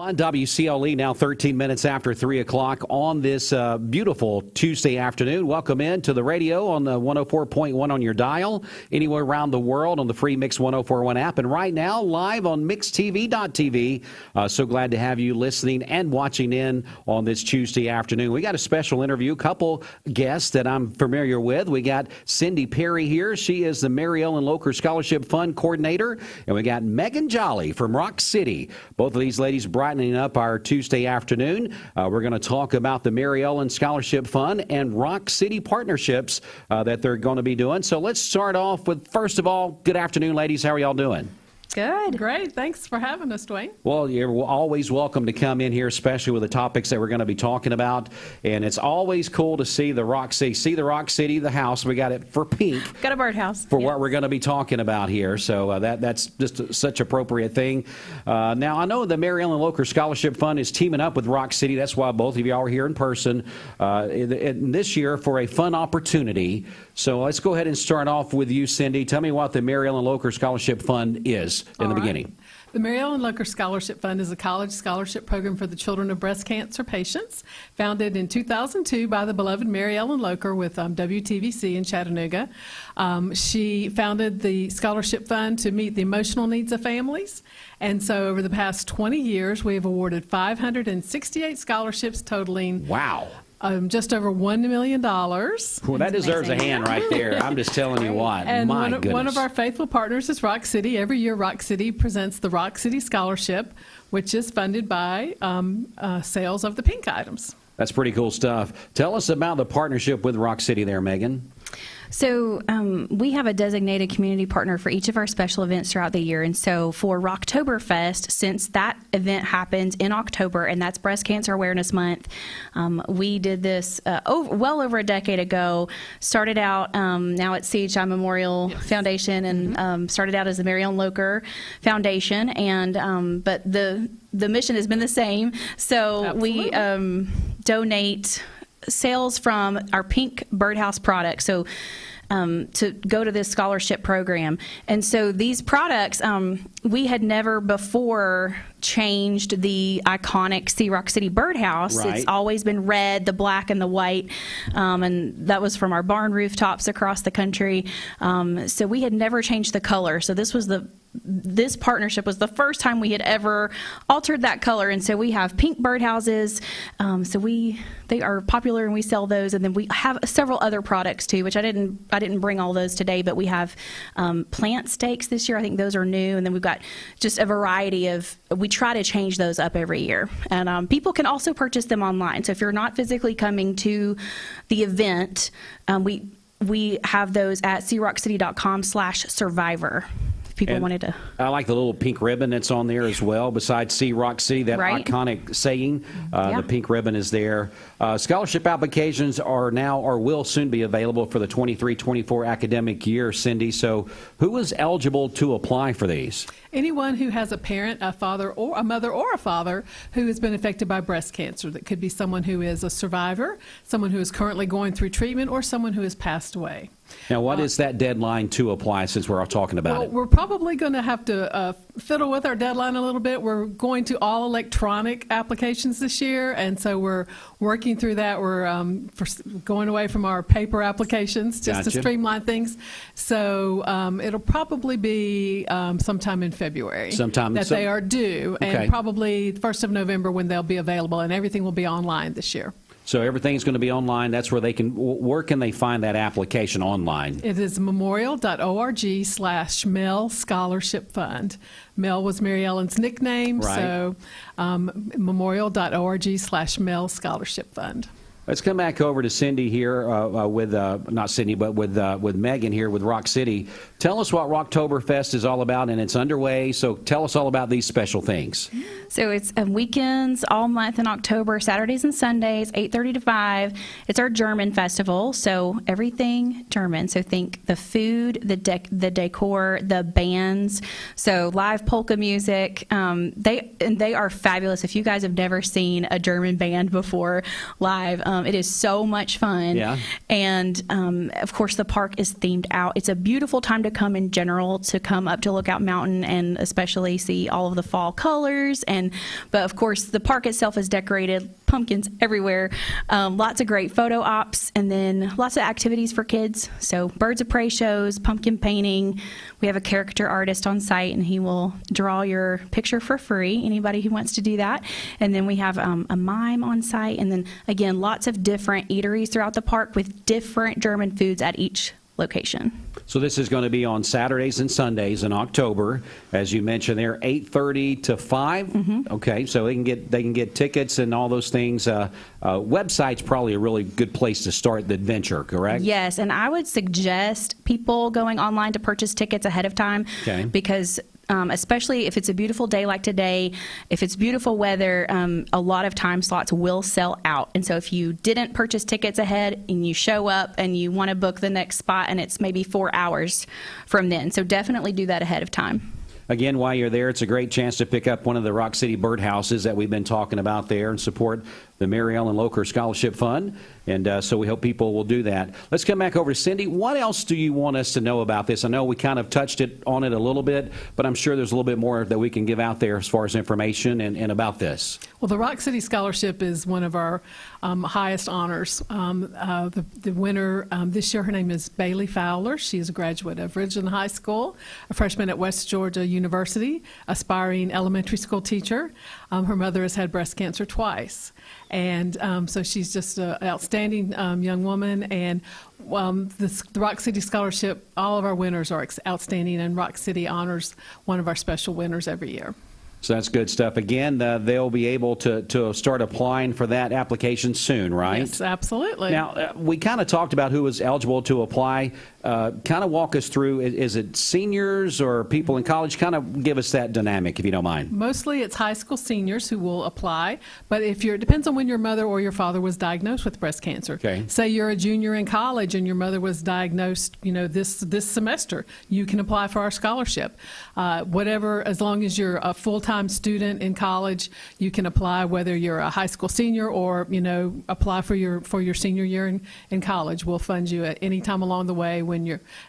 on WCLE now 13 minutes after 3 o'clock on this beautiful Tuesday afternoon. Welcome in to the radio on the 104.1 on your dial, anywhere around the world on the free Mix 104.1 app, and right now live on mixtv.tv. So glad to have you listening and watching in on this Tuesday afternoon. We got a special interview, couple guests that I'm familiar with. We got Cindy Pere here. She is the Maryellen Locher Scholarship Fund Coordinator, and we got Megan Jolley from Rock City. Both of these ladies brightening up our Tuesday afternoon. We're going to talk about the Maryellen Scholarship Fund and Rock City partnerships that they're going to be doing. So let's start off with, first of all, good afternoon, ladies. How are y'all doing? Good. Great. Thanks for having us, Dwayne. Well, you're always welcome to come in here, especially with the topics that we're going to be talking about. And it's always cool to see the Rock City. The Rock City, the house. We got it for pink. Got a birdhouse. For what we're going to be talking about here. So that's just such appropriate thing. Now, I know the Maryellen Locher Scholarship Fund is teaming up with Rock City. That's why both of you are here in person this year for a fun opportunity. So let's go ahead and start off with you, Cindy. Tell me what the Maryellen Locher Scholarship Fund is in the beginning. The Maryellen Locher Scholarship Fund is a college scholarship program for the children of breast cancer patients, founded in 2002 by the beloved Maryellen Locher with WTVC in Chattanooga. She founded the scholarship fund to meet the emotional needs of families. And so over the past 20 years, we have awarded 568 scholarships totaling just over $1 million. Well, that deserves a hand right there. I'm just telling you what. And My goodness. One of our faithful partners is Rock City. Every year, Rock City presents the Rock City Scholarship, which is funded by sales of the pink items. That's pretty cool stuff. Tell us about the partnership with Rock City there, Megan. So we have a designated community partner for each of our special events throughout the year. And so for Rocktoberfest, since that event happens in October, and that's Breast Cancer Awareness Month, we did this well over a decade ago. Started out now at CHI Memorial Foundation, and started out as the Maryellen Locher Foundation. And but the mission has been the same. So we donate sales from our pink birdhouse products, so to go to this scholarship program. And so these products, we had never before changed the iconic See Rock City birdhouse. Right. It's always been red, the black, and the white, and that was from our barn rooftops across the country. So we had never changed the color. So this partnership was the first time we had ever altered that color, and so we have pink birdhouses. So they are popular, and we sell those. And then we have several other products too, which I didn't bring all those today, but we have plant stakes this year. I think those are new, and then we've got just a variety of. We try to change those up every year, and people can also purchase them online. So if you're not physically coming to the event, we have those at searockcity.com/survivor. People wanted to. I like the little pink ribbon that's on there as well. Besides See Rock City, that iconic saying, the pink ribbon is there. Scholarship applications are now or will soon be available for the 23-24 academic year, Cindy. So who is eligible to apply for these? Anyone who has a parent, a father, or a mother, or a father who has been affected by breast cancer. That could be someone who is a survivor, someone who is currently going through treatment, or someone who has passed away. Now, what is that deadline to apply, since we're all talking about it? We're probably going to have to fiddle with our deadline a little bit. We're going to all electronic applications this year, and so we're working through that. We're going away from our paper applications just to streamline things. So it'll probably be sometime in February they are due, and probably 1st of November when they'll be available, and everything will be online this year. So everything's going to be online. That's where where can they find that application online? It is memorial.org/Mel Scholarship Fund. Mel was Maryellen's nickname, so memorial.org/Mel Scholarship Fund. Let's come back over to Cindy here with, not Cindy, but with Megan here with Rock City. Tell us what Rocktoberfest is all about, and it's underway, so tell us all about these special things. So it's weekends all month in October, Saturdays and Sundays, 8:30 to 5. It's our German festival, so everything German. So think the food, the decor, the bands, so live polka music. They are fabulous. If you guys have never seen a German band before live, It is so much fun. Yeah. And, of course, the park is themed out. It's a beautiful time to come in general, to come up to Lookout Mountain and especially see all of the fall colors. But, of course, the park itself is decorated, pumpkins everywhere, lots of great photo ops, and then lots of activities for kids. So birds of prey shows, pumpkin painting. We have a character artist on site, and he will draw your picture for free, anybody who wants to do that. And then we have a mime on site, and then, again, lots of different eateries throughout the park with different German foods at each location. So this is going to be on Saturdays and Sundays in October, as you mentioned there, 8:30 to 5. Mm-hmm. Okay, so they can get tickets and all those things. Website's probably a really good place to start the adventure, correct? Yes, and I would suggest people going online to purchase tickets ahead of time, Okay. because especially if it's a beautiful day like today, if it's beautiful weather, a lot of time slots will sell out. And so if you didn't purchase tickets ahead and you show up and you want to book the next spot, and it's maybe 4 hours from then, so definitely do that ahead of time. Again, while you're there, it's a great chance to pick up one of the Rock City birdhouses that we've been talking about there and support the Maryellen Locher Scholarship Fund. And so we hope people will do that. Let's come back over to Cindy. What else do you want us to know about this? I know we kind of touched on it a little bit, but I'm sure there's a little bit more that we can give out there as far as information and about this. Well, the Rock City Scholarship is one of our highest honors. The winner this year, her name is Bailey Fowler. She is a graduate of Ridgeland High School, a freshman at West Georgia University, aspiring elementary school teacher. Her mother has had breast cancer twice. And so she's just an outstanding young woman. And the Rock City Scholarship, all of our winners are outstanding, and Rock City honors one of our special winners every year. So that's good stuff. Again, they'll be able to start applying for that application soon, right? Yes, absolutely. Now, we kind of talked about who is eligible to apply. Kind of walk us through, is it seniors or people in college? Kind of give us that dynamic, if you don't mind. Mostly it's high school seniors who will apply, but it depends on when your mother or your father was diagnosed with breast cancer. Okay. Say you're a junior in college and your mother was diagnosed, this semester, you can apply for our scholarship. Whatever, as long as you're a full-time student in college, you can apply, whether you're a high school senior or, apply for your senior year in college. We'll fund you at any time along the way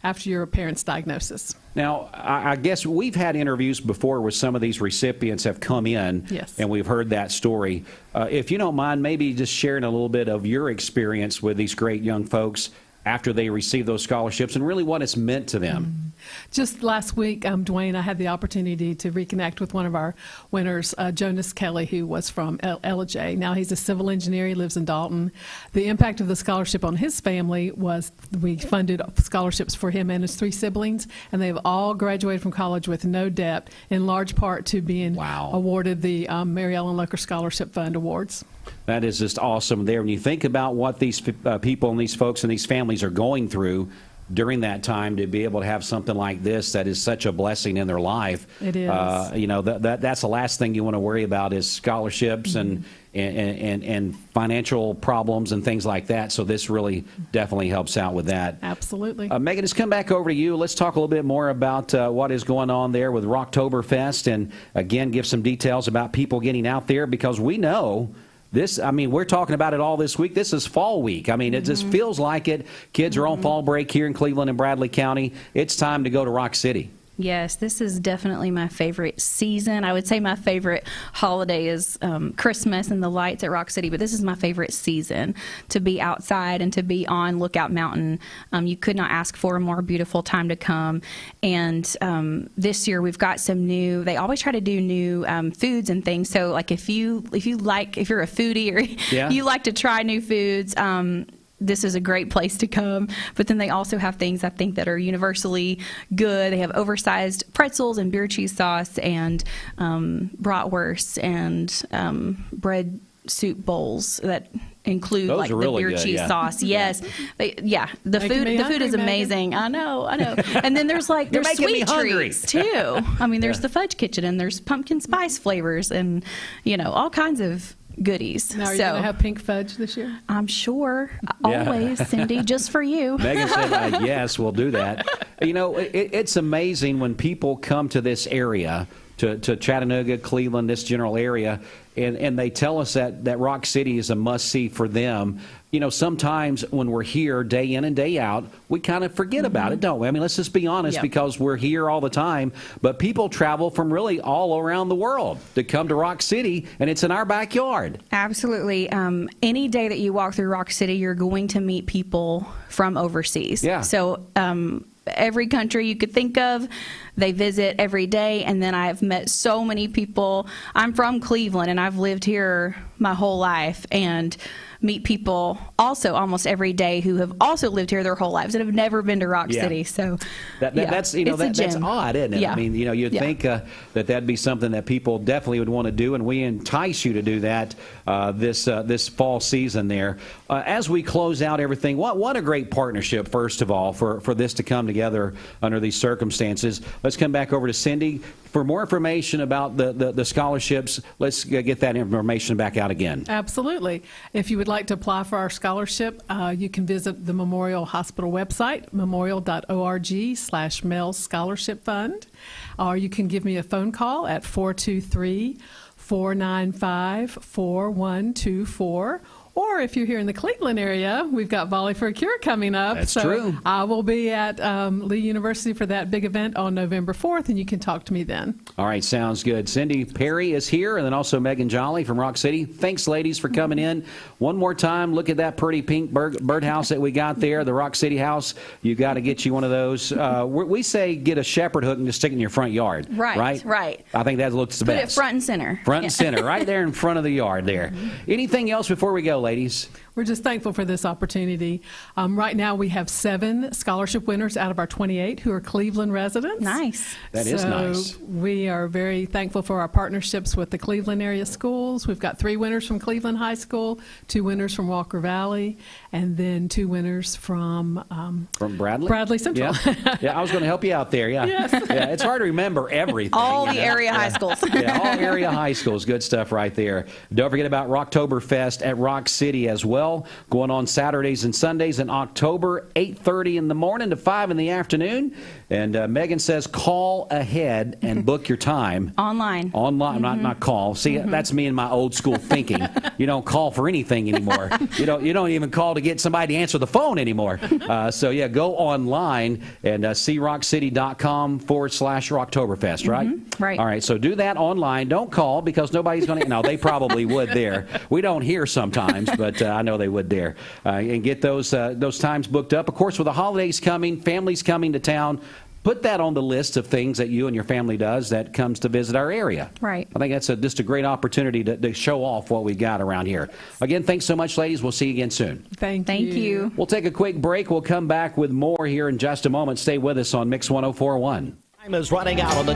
after your parent's diagnosis. Now, I guess we've had interviews before where some of these recipients have come in, yes, and we've heard that story. If you don't mind, maybe just sharing a little bit of your experience with these great young folks after they receive those scholarships and really what it's meant to them. Mm-hmm. Just last week, Dwayne, I had the opportunity to reconnect with one of our winners, Jonas Kelly, who was from LJ. Now he's a civil engineer. He lives in Dalton. The impact of the scholarship on his family was we funded scholarships for him and his 3 siblings, and they've all graduated from college with no debt, in large part to being awarded the Maryellen Locher Scholarship Fund awards. That is just awesome there. When you think about what these people and these folks and these families are going through during that time, to be able to have something like this that is such a blessing in their life. It is. That's the last thing you want to worry about is scholarships mm-hmm. and financial problems and things like that. So this really definitely helps out with that. Absolutely. Megan, let's come back over to you. Let's talk a little bit more about what is going on there with Rocktoberfest, and again, give some details about people getting out there, because we know this, we're talking about it all this week. This is fall week. It just feels like it. Kids are on fall break here in Cleveland and Bradley County. It's time to go to Rock City. Yes, this is definitely my favorite season. I would say my favorite holiday is Christmas and the lights at Rock City, but this is my favorite season to be outside and to be on Lookout Mountain. You could not ask for a more beautiful time to come. And this year we've got some new, they always try to do new foods and things. So like if you're a foodie or you like to try new foods, this is a great place to come. But then they also have things I think that are universally good. They have oversized pretzels and beer cheese sauce and bratwurst and bread soup bowls that include Those like are the really beer good, cheese sauce. Yes. The food is amazing. Megan. I know. And then there's sweet treats too. There's the fudge kitchen, and there's pumpkin spice flavors, and all kinds of goodies. Now, are you going to have pink fudge this year? I'm sure. Always, Cindy, just for you. Megan said, yes, we'll do that. It's amazing when people come to this area to Chattanooga, Cleveland, this general area, and they tell us that Rock City is a must-see for them. You know, sometimes when we're here day in and day out, we kind of forget about it, don't we? I mean, let's just be honest, because we're here all the time. But people travel from really all around the world to come to Rock City, and it's in our backyard. Absolutely. Any day that you walk through Rock City, you're going to meet people from overseas. Yeah. So every country you could think of, they visit every day. And then I've met so many people. I'm from Cleveland, and I've lived here my whole life, and meet people also almost every day who have also lived here their whole lives and have never been to Rock City. So that's that's odd, isn't it? Yeah. I mean, you'd think that'd be something that people definitely would want to do, and we entice you to do that this fall season there. As we close out everything, what a great partnership, first of all, for this to come together under these circumstances. Let's come back over to Cindy. For more information about the scholarships, let's get that information back out again. Absolutely. If you would like to apply for our scholarship, you can visit the Memorial Hospital website, memorial.org/Mel Scholarship Fund, or you can give me a phone call at 423-495-4124. Or if you're here in the Cleveland area, we've got Volley for a Cure coming up. That's true. I will be at Lee University for that big event on November 4th, and you can talk to me then. All right, sounds good. Cindy Pere is here, and then also Megan Jolley from Rock City. Thanks, ladies, for coming in. One more time, look at that pretty pink birdhouse that we got there, the Rock City house. You got to get you one of those. We say get a shepherd hook and just stick it in your front yard. Right. I think that looks the best. Put it front and center. Front and center, right there in front of the yard there. Anything else before we go, ladies? We're just thankful for this opportunity. Right now we have 7 scholarship winners out of our 28 who are Cleveland residents. Nice. That is nice. We are very thankful for our partnerships with the Cleveland area schools. We've got 3 winners from Cleveland High School, 2 winners from Walker Valley, and then 2 winners from Bradley? Bradley Central. Yeah, I was going to help you out there. Yeah. Yes. Yeah, it's hard to remember everything. All the area high schools. Yeah, all area high schools. Good stuff right there. Don't forget about Rocktoberfest at Rock City as well. Going on Saturdays and Sundays in October, 8:30 in the morning to 5 in the afternoon. And Megan says call ahead and book your time. Online, not call. See, that's me and my old school thinking. You don't call for anything anymore. You don't even call to get somebody to answer the phone anymore. So, yeah, go online and crockcity.com/Rocktoberfest, right? Right. All right, so do that online. Don't call because nobody's going to. No, they probably would there. We don't hear sometimes, but I know they would there. And get those times booked up. Of course, with the holidays coming, families coming to town, put that on the list of things that you and your family does that comes to visit our area. Right. I think that's just a great opportunity to show off what we got around here. Again, thanks so much, ladies. We'll see you again soon. Thank you. We'll take a quick break. We'll come back with more here in just a moment. Stay with us on Mix 104.1. Time is running out on the